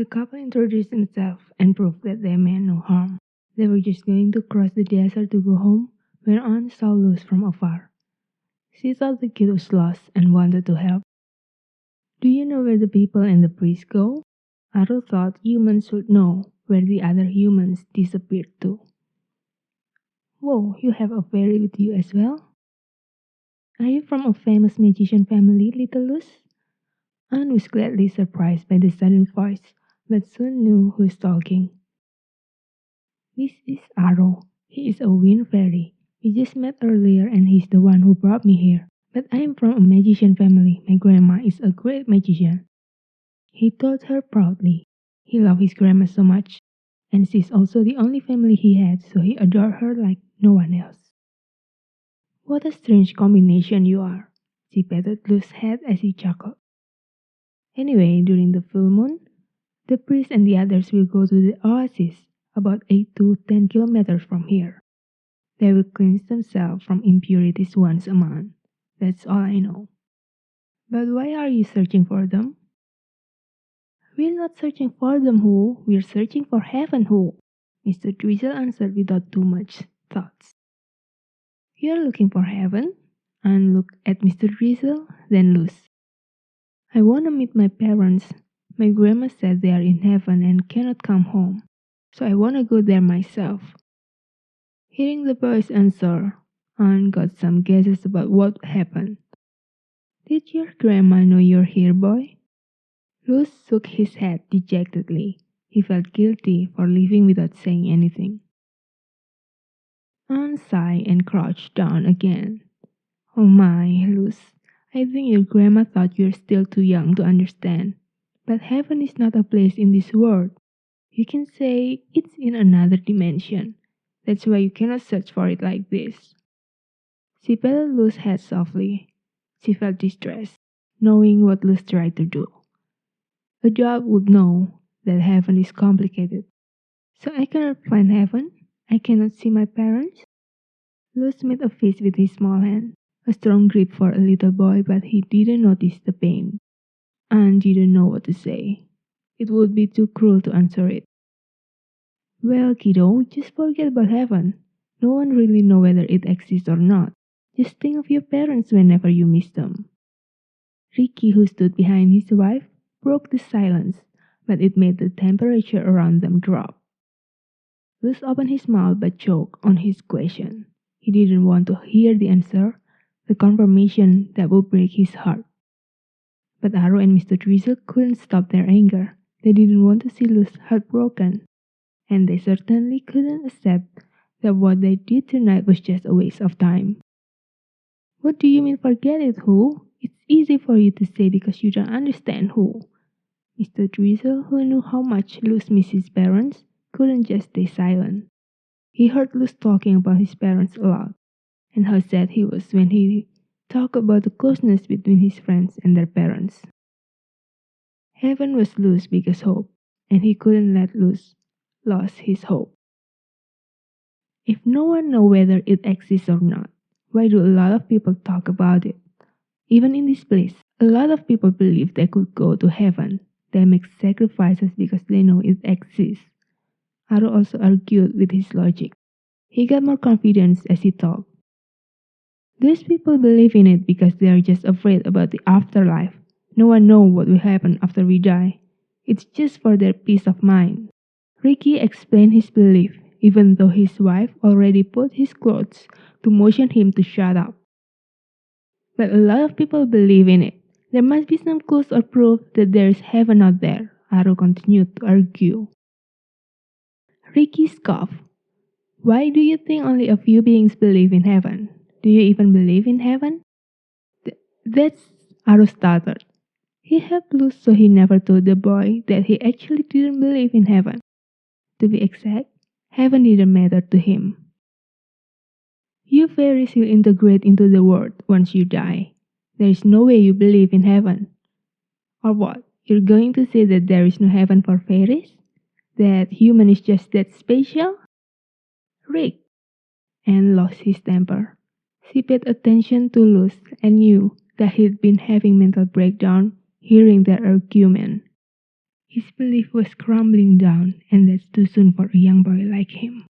The couple introduced themselves and proved that they meant no harm. They were just going to cross the desert to go home when Anne saw Luz from afar. She thought the kid was lost and wanted to help. Do you know where the people and the priest go? Aro thought humans should know where the other humans disappeared to. Whoa, you have a fairy with you as well? Are you from a famous magician family, little Luz? Anne was gladly surprised by the sudden voice, but soon knew who was talking. This is Aro. He is a wind fairy. We just met earlier and he's the one who brought me here. But I am from a magician family. My grandma is a great magician. He told her proudly. He loved his grandma so much, and she's also the only family he had, so he adored her like no one else. What a strange combination you are. She patted Luz's head as he chuckled. Anyway, during the full moon, the priest and the others will go to the oasis, about 8 to 10 kilometers from here. They will cleanse themselves from impurities once a month. That's all I know. But why are you searching for them? We're not searching for them, Who. We're searching for heaven, Who. Mr. Drizzle answered without too much thoughts. You're looking for heaven? Anne looked at Mr. Drizzle, then Luz. I want to meet my parents. My grandma said they are in heaven and cannot come home, so I want to go there myself. Hearing the boy's answer, Anne got some guesses about what happened. Did your grandma know you're here, boy? Luz shook his head dejectedly. He felt guilty for leaving without saying anything. Anne sighed and crouched down again. Oh my, Luz, I think your grandma thought you're still too young to understand. But heaven is not a place in this world. You can say it's in another dimension. That's why you cannot search for it like this. She patted Luz's head softly. She felt distressed, knowing what Luz tried to do. A dog would know that heaven is complicated. So I cannot find heaven? I cannot see my parents? Luz made a fist with his small hand, a strong grip for a little boy, but he didn't notice the pain. Anne didn't know what to say. It would be too cruel to answer it. Well, kiddo, just forget about heaven. No one really knows whether it exists or not. Just think of your parents whenever you miss them. Ricky, who stood behind his wife, broke the silence, but it made the temperature around them drop. Luz opened his mouth but choked on his question. He didn't want to hear the answer, the confirmation that would break his heart. But Aro and Mr. Drizzle couldn't stop their anger. They didn't want to see Luz heartbroken, and they certainly couldn't accept that what they did tonight was just a waste of time. What do you mean forget it, Who? It's easy for you to say because you don't understand, Who. Mr. Drizzle, who knew how much Luz missed his parents, couldn't just stay silent. He heard Luz talking about his parents a lot, and how sad he was when he talked about the closeness between his friends and their parents. Heaven was Luz's biggest hope, and he couldn't let Luz lose his hope. If no one knows whether it exists or not, why do a lot of people talk about it? Even in this place, a lot of people believe they could go to heaven. They make sacrifices because they know it exists. Aro also argued with his logic. He got more confidence as he talked. These people believe in it because they are just afraid about the afterlife. No one knows what will happen after we die. It's just for their peace of mind. Ricky explained his belief, even though his wife already put his clothes to motion him to shut up. But a lot of people believe in it. There must be some clues or proof that there is heaven out there, Aro continued to argue. Ricky scoffed. Why do you think only a few beings believe in heaven? Do you even believe in heaven? That's Aro stuttered. He helped Luz, so he never told the boy that he actually didn't believe in heaven. To be exact, heaven didn't matter to him. You fairies will integrate into the world once you die. There is no way you believe in heaven. Or what? You're going to say that there is no heaven for fairies? That human is just that special? Rick! Anne lost his temper. She paid attention to Luz and knew that he'd been having mental breakdown hearing their argument. His belief was crumbling down, and that's too soon for a young boy like him.